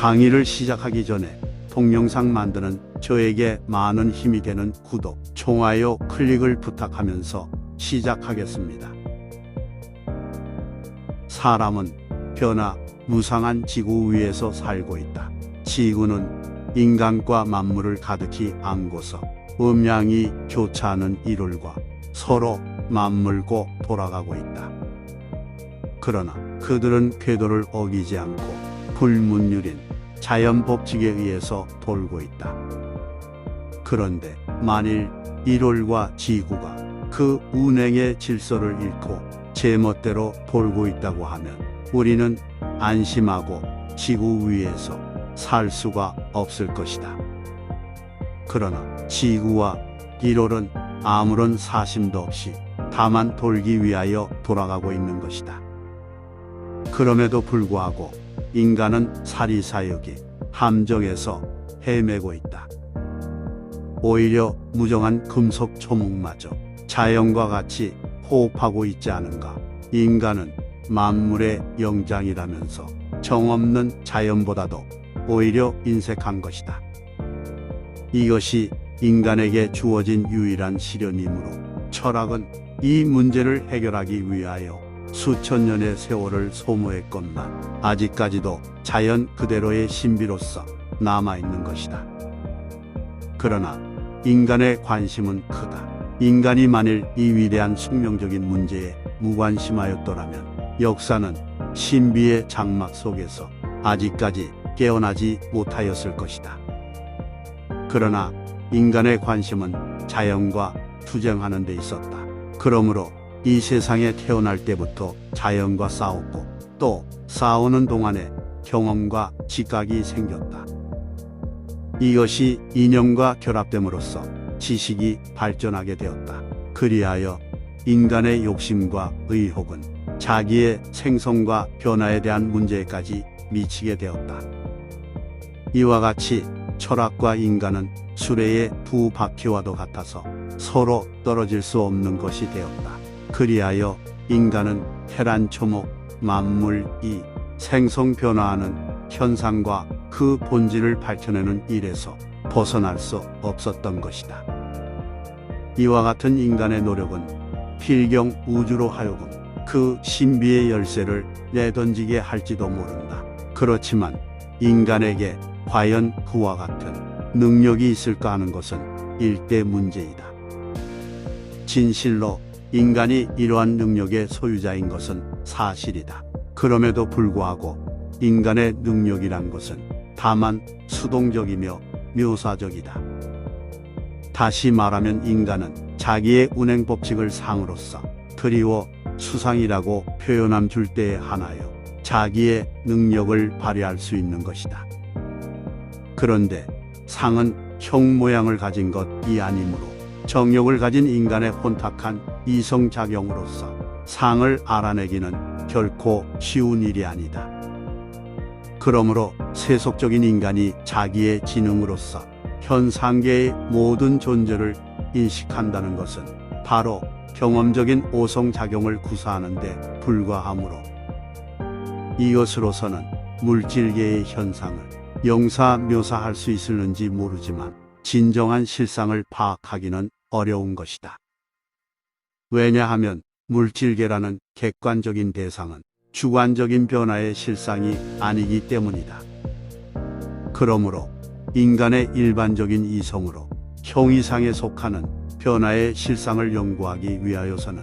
강의를 시작하기 전에 동영상 만드는 저에게 많은 힘이 되는 구독, 좋아요 클릭을 부탁하면서 시작하겠습니다. 사람은 변화 무상한 지구 위에서 살고 있다. 지구는 인간과 만물을 가득히 안고서 음양이 교차하는 이룰과 서로 맞물고 돌아가고 있다. 그러나 그들은 궤도를 어기지 않고 불문율인 자연 법칙에 의해서 돌고 있다. 그런데 만일 이룰과 지구가 그 운행의 질서를 잃고 제멋대로 돌고 있다고 하면 우리는 안심하고 지구 위에서 살 수가 없을 것이다. 그러나 지구와 이룰은 아무런 사심도 없이 다만 돌기 위하여 돌아가고 있는 것이다. 그럼에도 불구하고 인간은 사리사욕이 함정에서 헤매고 있다. 오히려 무정한 금속 초목마저 자연과 같이 호흡하고 있지 않은가. 인간은 만물의 영장이라면서 정없는 자연보다도 오히려 인색한 것이다. 이것이 인간에게 주어진 유일한 시련이므로 철학은 이 문제를 해결하기 위하여 수천 년의 세월을 소모했건만 아직까지도 자연 그대로의 신비로서 남아있는 것이다. 그러나 인간의 관심은 크다. 인간이 만일 이 위대한 숙명적인 문제에 무관심하였더라면 역사는 신비의 장막 속에서 아직까지 깨어나지 못하였을 것이다. 그러나 인간의 관심은 자연과 투쟁하는 데 있었다. 그러므로 이 세상에 태어날 때부터 자연과 싸웠고 또 싸우는 동안에 경험과 지각이 생겼다. 이것이 이념과 결합됨으로써 지식이 발전하게 되었다. 그리하여 인간의 욕심과 의혹은 자기의 생성과 변화에 대한 문제까지 미치게 되었다. 이와 같이 철학과 인간은 수레의 두 바퀴와도 같아서 서로 떨어질 수 없는 것이 되었다. 그리하여 인간은 해란초목 만물 이 생성 변화하는 현상과 그 본질을 밝혀내는 일에서 벗어날 수 없었던 것이다. 이와 같은 인간의 노력은 필경 우주로 하여금 그 신비의 열쇠를 내던지게 할지도 모른다. 그렇지만 인간에게 과연 그와 같은 능력이 있을까 하는 것은 일대 문제이다. 진실로 인간이 이러한 능력의 소유자인 것은 사실이다. 그럼에도 불구하고 인간의 능력이란 것은 다만 수동적이며 묘사적이다. 다시 말하면 인간은 자기의 운행 법칙을 상으로서 드리워 수상이라고 표현함 줄 때에 한하여 자기의 능력을 발휘할 수 있는 것이다. 그런데 상은 형 모양을 가진 것이 아니므로 정욕을 가진 인간의 혼탁한 이성작용으로서 상을 알아내기는 결코 쉬운 일이 아니다. 그러므로 세속적인 인간이 자기의 지능으로서 현 상계의 모든 존재를 인식한다는 것은 바로 경험적인 오성작용을 구사하는 데 불과하므로 이것으로서는 물질계의 현상을 영사묘사할 수 있을는지 모르지만 진정한 실상을 파악하기는 어려운 것이다. 왜냐하면 물질계라는 객관적인 대상은 주관적인 변화의 실상이 아니기 때문이다. 그러므로 인간의 일반적인 이성으로 형이상에 속하는 변화의 실상을 연구하기 위하여서는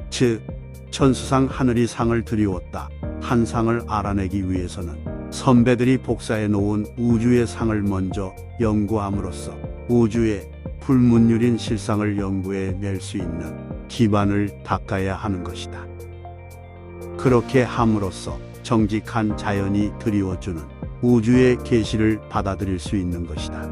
즉 천수상 하늘이 상을 드리웠다 한 상을 알아내기 위해서는 선배들이 복사해 놓은 우주의 상을 먼저 연구함으로써 우주의 불문율인 실상을 연구해 낼 수 있는 기반을 닦아야 하는 것이다. 그렇게 함으로써 정직한 자연이 드리워주는 우주의 계시를 받아들일 수 있는 것이다.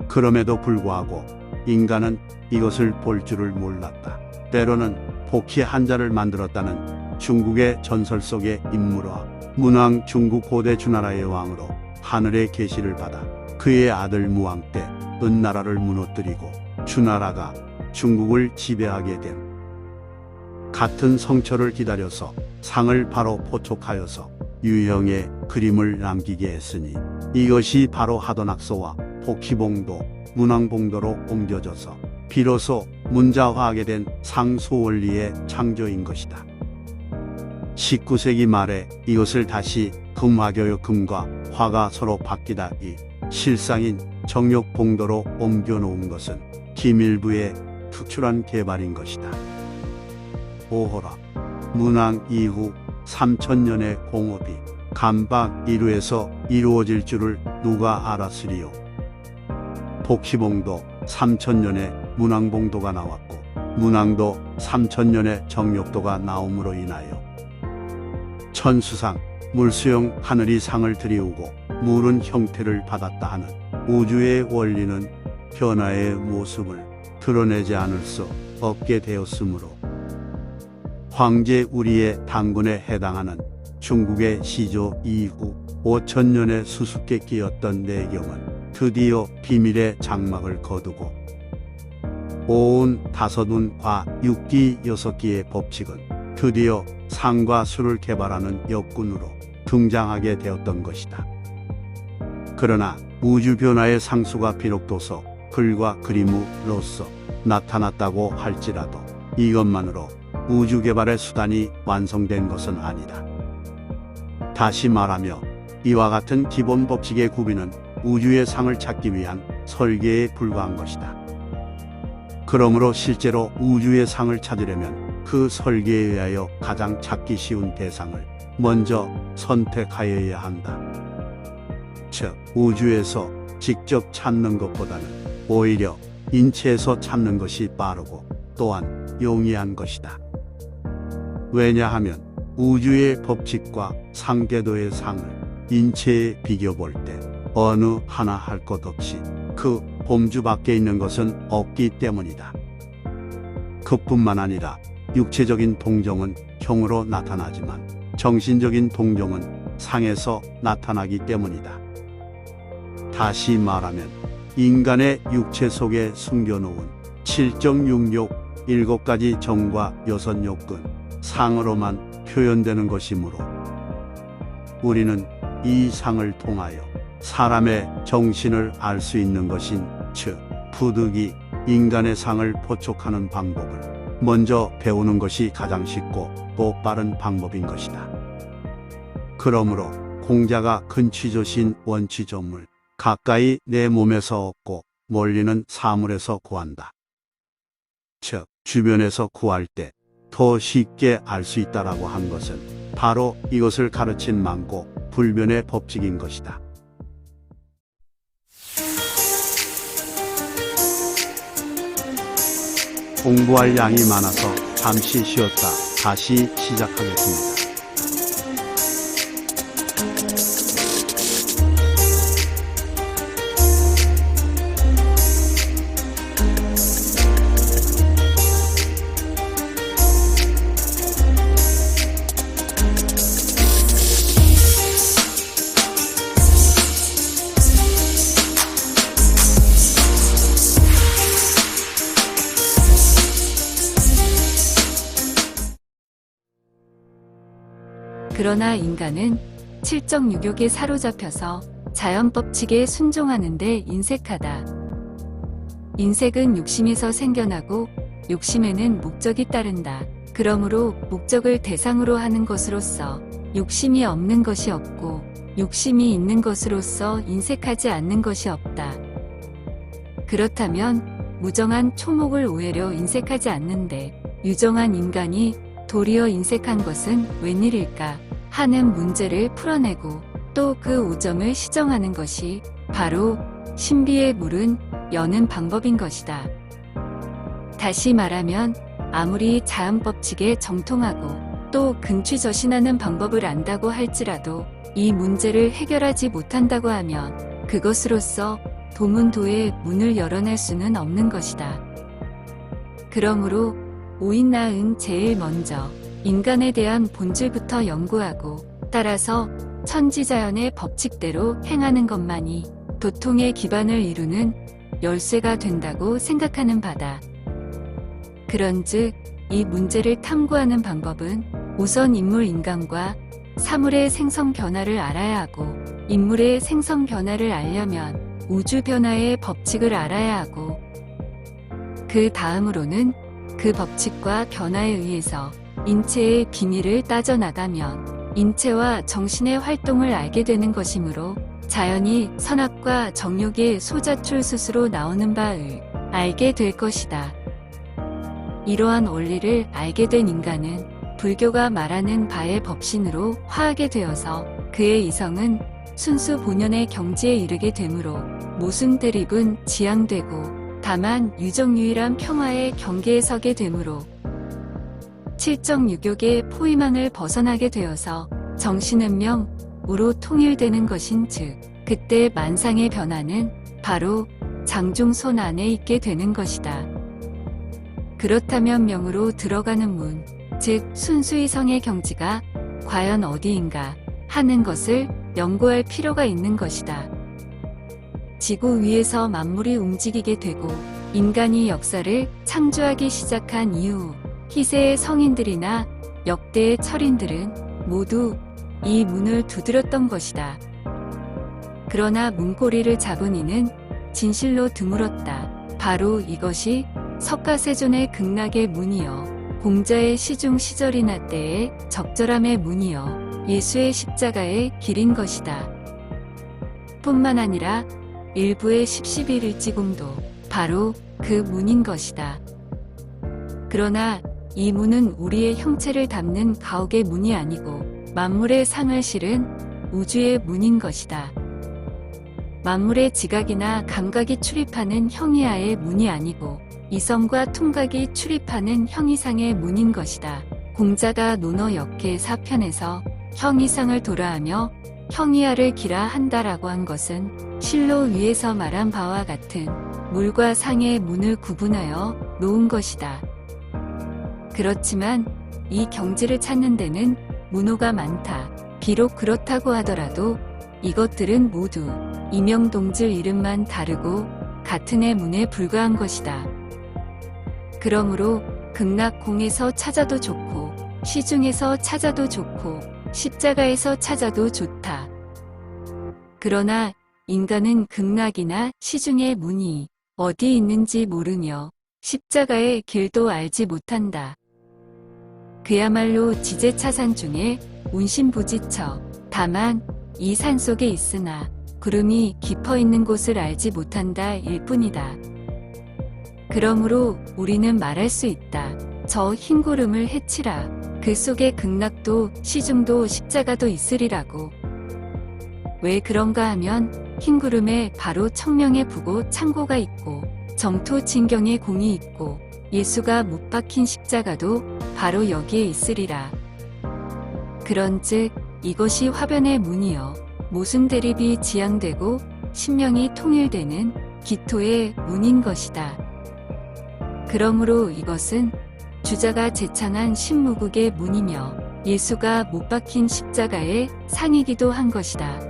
그럼에도 불구하고 인간은 이것을 볼 줄을 몰랐다. 때로는 복희 한자를 만들었다는 중국의 전설 속의 인물과 문왕 중국 고대 주나라의 왕으로 하늘의 계시를 받아 그의 아들 무왕 때 은나라를 무너뜨리고 주나라가 중국을 지배하게 됨. 같은 성처를 기다려서 상을 바로 포촉하여서 유형의 그림을 남기게 했으니 이것이 바로 하도낙서와 복희봉도, 문왕봉도로 옮겨져서 비로소 문자화하게 된 상소원리의 창조인 것이다. 19세기 말에 이것을 다시 금화교요 금과 화가 서로 바뀌다 이 실상인 정욕봉도로 옮겨놓은 것은 기밀부의 특출한 개발인 것이다. 오호라, 문왕 이후 3000년의 공업이 감박 이루에서 이루어질 줄을 누가 알았으리요. 복희봉도 3000년에 문왕봉도가 나왔고 문왕도 3000년에 정욕도가 나옴으로 인하여 천수상, 물수용 하늘이 상을 들이우고 물은 형태를 받았다 하는 우주의 원리는 변화의 모습을 드러내지 않을 수 없게 되었으므로 황제 우리의 단군에 해당하는 중국의 시조 이후 5000년의 수수께끼였던 내경은 드디어 비밀의 장막을 거두고 오운 다섯운 과 육기 6기의 법칙은 드디어 상과 수를 개발하는 역군으로 등장하게 되었던 것이다. 그러나 우주 변화의 상수가 비록 도서, 글과 그림으로서 나타났다고 할지라도 이것만으로 우주 개발의 수단이 완성된 것은 아니다. 다시 말하며 이와 같은 기본 법칙의 구비는 우주의 상을 찾기 위한 설계에 불과한 것이다. 그러므로 실제로 우주의 상을 찾으려면 그 설계에 의하여 가장 찾기 쉬운 대상을 먼저 선택하여야 한다. 즉, 우주에서 직접 찾는 것보다는 오히려 인체에서 찾는 것이 빠르고 또한 용이한 것이다. 왜냐하면 우주의 법칙과 상궤도의 상을 인체에 비교볼 때 어느 하나 할 것 없이 그 범주 밖에 있는 것은 없기 때문이다. 그뿐만 아니라 육체적인 동정은 형으로 나타나지만 정신적인 동정은 상에서 나타나기 때문이다. 다시 말하면 인간의 육체 속에 숨겨놓은 7.6욕 7가지 정과 6욕근 상으로만 표현되는 것이므로 우리는 이 상을 통하여 사람의 정신을 알 수 있는 것인 즉 부득이 인간의 상을 포촉하는 방법을 먼저 배우는 것이 가장 쉽고 또 빠른 방법인 것이다. 그러므로 공자가 근취조신 원취조물 가까이 내 몸에서 얻고 멀리는 사물에서 구한다. 즉 주변에서 구할 때 더 쉽게 알 수 있다라고 한 것은 바로 이것을 가르친 만고 불변의 법칙인 것이다. 공부할 양이 많아서 잠시 쉬었다 다시 시작하겠습니다. 그러나 인간은 칠정 육욕에 사로잡혀서 자연법칙에 순종하는 데 인색하다. 인색은 욕심에서 생겨나고 욕심에는 목적이 따른다. 그러므로 목적을 대상으로 하는 것으로서 욕심이 없는 것이 없고 욕심이 있는 것으로서 인색하지 않는 것이 없다. 그렇다면 무정한 초목을 오히려 인색하지 않는데 유정한 인간이 도리어 인색한 것은 웬일일까 하는 문제를 풀어내고 또 그 오점을 시정하는 것이 바로 신비의 물은 여는 방법인 것이다. 다시 말하면 아무리 자연법칙에 정통하고 또 근취저신하는 방법을 안다고 할지라도 이 문제를 해결하지 못한다고 하면 그것으로서 도문도의 문을 열어낼 수는 없는 것이다. 그러므로 오인나은 제일 먼저 인간에 대한 본질부터 연구하고 따라서 천지자연의 법칙대로 행하는 것만이 도통의 기반을 이루는 열쇠가 된다고 생각하는 바다. 그런즉 이 문제를 탐구하는 방법은 우선 인물 인간과 사물의 생성 변화를 알아야 하고 인물의 생성 변화를 알려면 우주 변화의 법칙을 알아야 하고 그 다음으로는 그 법칙과 변화에 의해서 인체의 비밀을 따져나가면 인체와 정신의 활동을 알게 되는 것이므로 자연이 선악과 정욕의 소자출 스스로 나오는 바를 알게 될 것이다. 이러한 원리를 알게 된 인간은 불교가 말하는 바의 법신으로 화하게 되어서 그의 이성은 순수 본연의 경지에 이르게 되므로 모순 대립은 지양되고 다만 유정유일한 평화의 경계에 서게 되므로 칠정유격의 포위망을 벗어나게 되어서 정신은명으로 통일되는 것인즉 그때 만상의 변화는 바로 장중손 안에 있게 되는 것이다. 그렇다면 명으로 들어가는 문, 즉 순수이성의 경지가 과연 어디인가 하는 것을 연구할 필요가 있는 것이다. 지구 위에서 만물이 움직이게 되고 인간이 역사를 창조하기 시작한 이후 희세의 성인들이나 역대의 철인들은 모두 이 문을 두드렸던 것이다. 그러나 문고리를 잡은 이는 진실로 드물었다. 바로 이것이 석가세존의 극락의 문이여 공자의 시중 시절이나 때의 적절함의 문이여 예수의 십자가의 길인 것이다. 뿐만 아니라 일부의 십시비일지공도 바로 그 문인 것이다. 그러나 이 문은 우리의 형체를 담는 가옥의 문이 아니고 만물의 상을 실은 우주의 문인 것이다. 만물의 지각이나 감각이 출입하는 형이하의 문이 아니고 이성과 퉁각이 출입하는 형이상의 문인 것이다. 공자가 논어 역계 4편에서 형이상을 도라하며 형이하를 기라 한다라고 한 것은 실로 위에서 말한 바와 같은 물과 상의 문을 구분하여 놓은 것이다. 그렇지만 이 경지를 찾는 데는 문호가 많다. 비록 그렇다고 하더라도 이것들은 모두 이명동질 이름만 다르고 같은 해 문에 불과한 것이다. 그러므로 극락공에서 찾아도 좋고 시중에서 찾아도 좋고 십자가에서 찾아도 좋다. 그러나 인간은 극락이나 시중의 문이 어디 있는지 모르며 십자가의 길도 알지 못한다. 그야말로 지제차산 중에 운신부지처. 다만 이 산 속에 있으나 구름이 깊어 있는 곳을 알지 못한다 일 뿐이다. 그러므로 우리는 말할 수 있다. 저 흰 구름을 헤치라. 그 속에 극락도 시중도 십자가도 있으리라고. 왜 그런가 하면 흰 구름에 바로 청명의 부고 창고가 있고 정토 진경의 공이 있고 예수가 못 박힌 십자가도 바로 여기에 있으리라. 그런즉 이것이 화변의 문이여 모순 대립이 지양되고 신명이 통일되는 기토의 문인 것이다. 그러므로 이것은 주자가 제창한 신무국의 문이며 예수가 못 박힌 십자가의 상이기도 한 것이다.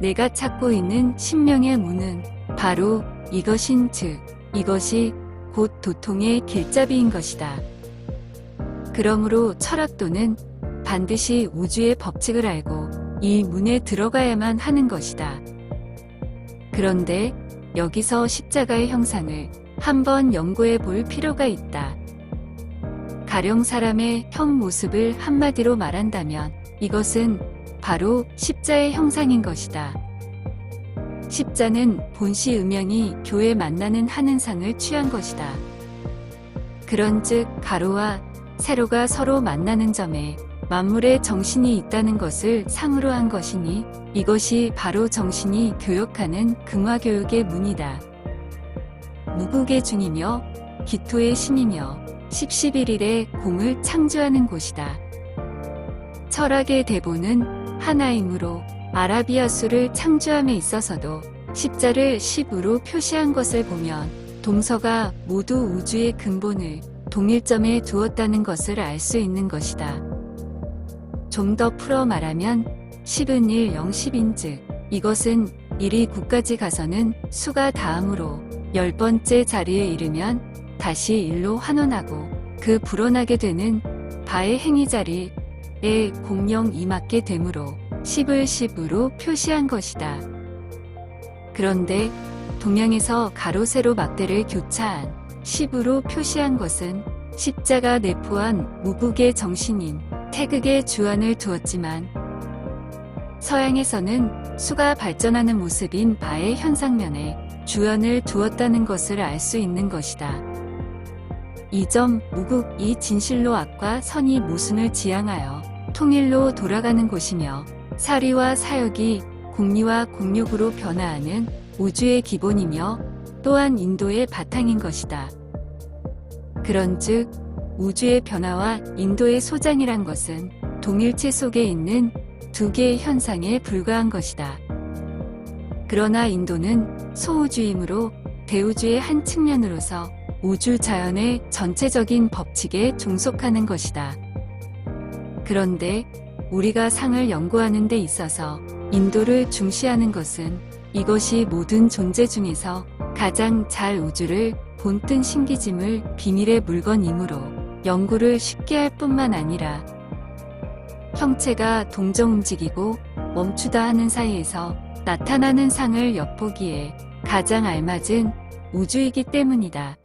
내가 찾고 있는 신명의 문은 바로 이것인즉 이것이 곧 도통의 길잡이인 것이다. 그러므로 철학도는 반드시 우주의 법칙을 알고 이 문에 들어가야만 하는 것이다. 그런데 여기서 십자가의 형상을 한번 연구해 볼 필요가 있다. 가령 사람의 형 모습을 한마디로 말한다면 이것은 바로 십자의 형상인 것이다. 십자는 본시 음양이 교에 만나는 하는상을 취한 것이다. 그런즉 가로와 세로가 서로 만나는 점에 만물의 정신이 있다는 것을 상으로 한 것이니 이것이 바로 정신이 교역하는 금화교육의 문이다. 무국의 중이며 기토의 신이며 십시일일의 공을 창조하는 곳이다. 철학의 대본은 하나이므로 아라비아수를 창조함에 있어서도 십자를 십으로 표시한 것을 보면 동서가 모두 우주의 근본을 동일점에 두었다는 것을 알 수 있는 것이다. 좀 더 풀어 말하면 10은 1, 0, 10인즉 이것은 1이 9까지 가서는 수가 다음으로 10번째 자리에 이르면 다시 1로 환원하고 그 불어나게 되는 바의 행위 자리 에 공명이 맞게 되므로 10을 10으로 표시한 것이다. 그런데 동양에서 가로 세로 막대를 교차한 10으로 표시한 것은 십자가 내포한 무국의 정신인 태극의 주안을 두었지만 서양에서는 수가 발전하는 모습인 바의 현상면에 주안을 두었다는 것을 알 수 있는 것이다. 이 점 무국이 진실로 악과 선이 모순을 지향하여 통일로 돌아가는 곳이며 사리와 사역이 공리와 공욕으로 변화하는 우주의 기본이며 또한 인도의 바탕인 것이다. 그런즉 우주의 변화와 인도의 소장이란 것은 동일체 속에 있는 두 개의 현상에 불과한 것이다. 그러나 인도는 소우주이므로 대우주의 한 측면으로서 우주 자연의 전체적인 법칙에 종속하는 것이다. 그런데 우리가 상을 연구하는 데 있어서 인도를 중시하는 것은 이것이 모든 존재 중에서 가장 잘 우주를 본뜬 신기짐을 비밀의 물건이므로 연구를 쉽게 할 뿐만 아니라 형체가 동정 움직이고 멈추다 하는 사이에서 나타나는 상을 엿보기에 가장 알맞은 우주이기 때문이다.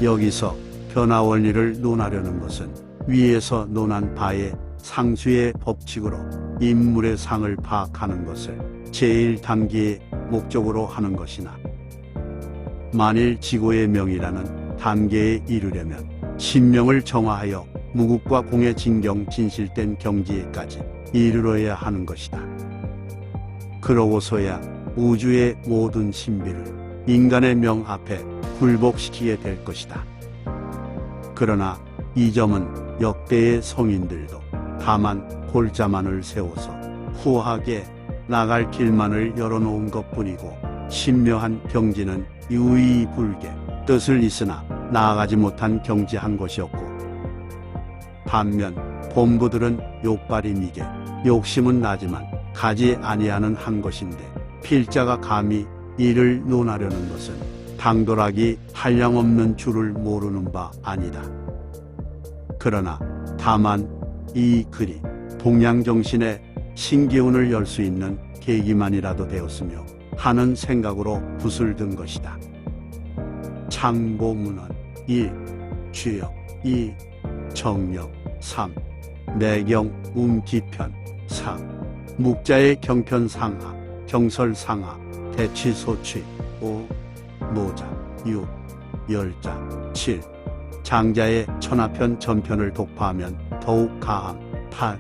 여기서 변화 원리를 논하려는 것은 위에서 논한 바의 상수의 법칙으로 인물의 상을 파악하는 것을 제1단계의 목적으로 하는 것이나 만일 지고의 명이라는 단계에 이르려면 신명을 정화하여 무국과 공의 진경 진실된 경지에까지 이르러야 하는 것이다. 그러고서야 우주의 모든 신비를 인간의 명 앞에 굴복시키게 될 것이다. 그러나 이 점은 역대의 성인들도 다만 골자만을 세워서 후하게 나갈 길만을 열어놓은 것뿐이고 신묘한 경지는 유의불개 뜻을 있으나 나아가지 못한 경지한 것이었고 반면 본부들은 욕발임이게 욕심은 나지만 가지 아니하는 한 것인데 필자가 감히 이를 논하려는 것은 당돌하기 한량없는 줄을 모르는 바 아니다. 그러나 다만 이 글이 동양정신의 신기운을 열 수 있는 계기만이라도 되었으며 하는 생각으로 붓을 든 것이다. 참고문헌 1. 주역 2. 정력 3. 내경 운기편 4. 묵자의 경편상하 경설상하 대취소취 5. 노자 6. 열자 7. 장자의 천하편 전편을 독파하면 더욱 가함 8.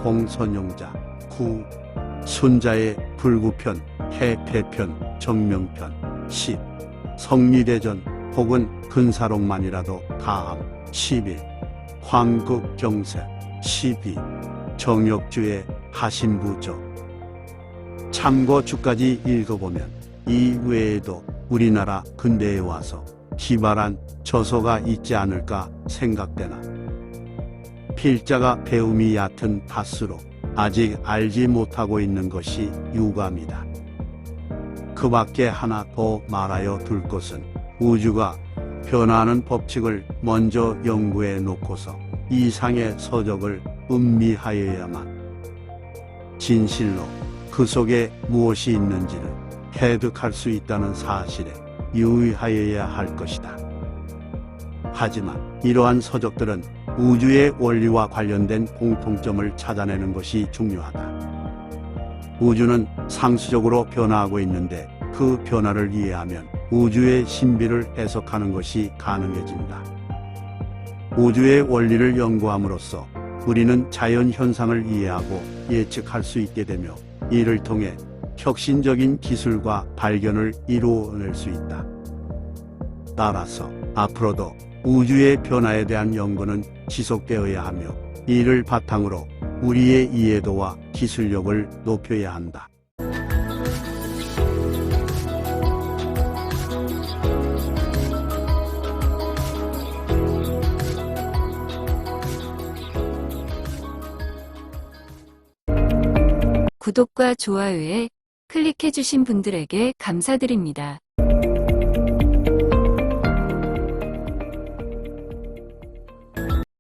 공선용자 9. 순자의 불구편 해패편 정명편 10. 성리대전 혹은 근사록만이라도 가함 11. 황극경세 12. 정역주의 하신부조. 참고주까지 읽어보면 이 외에도 우리나라 근대에 와서 기발한 저서가 있지 않을까 생각되나 필자가 배움이 얕은 탓으로 아직 알지 못하고 있는 것이 유감이다. 그 밖에 하나 더 말하여 둘 것은 우주가 변화하는 법칙을 먼저 연구해 놓고서 이상의 서적을 음미하여야만 진실로 그 속에 무엇이 있는지를 해득할 수 있다는 사실에 유의하여야 할 것이다. 하지만 이러한 서적들은 우주의 원리와 관련된 공통점을 찾아내는 것이 중요하다. 우주는 상수적으로 변화하고 있는데 그 변화를 이해하면 우주의 신비를 해석하는 것이 가능해진다. 우주의 원리를 연구함으로써 우리는 자연 현상을 이해하고 예측할 수 있게 되며 이를 통해 혁신적인 기술과 발견을 이루어낼 수 있다. 따라서 앞으로도 우주의 변화에 대한 연구는 지속되어야 하며 이를 바탕으로 우리의 이해도와 기술력을 높여야 한다. 구독과 좋아요에 클릭해주신 분들에게 감사드립니다.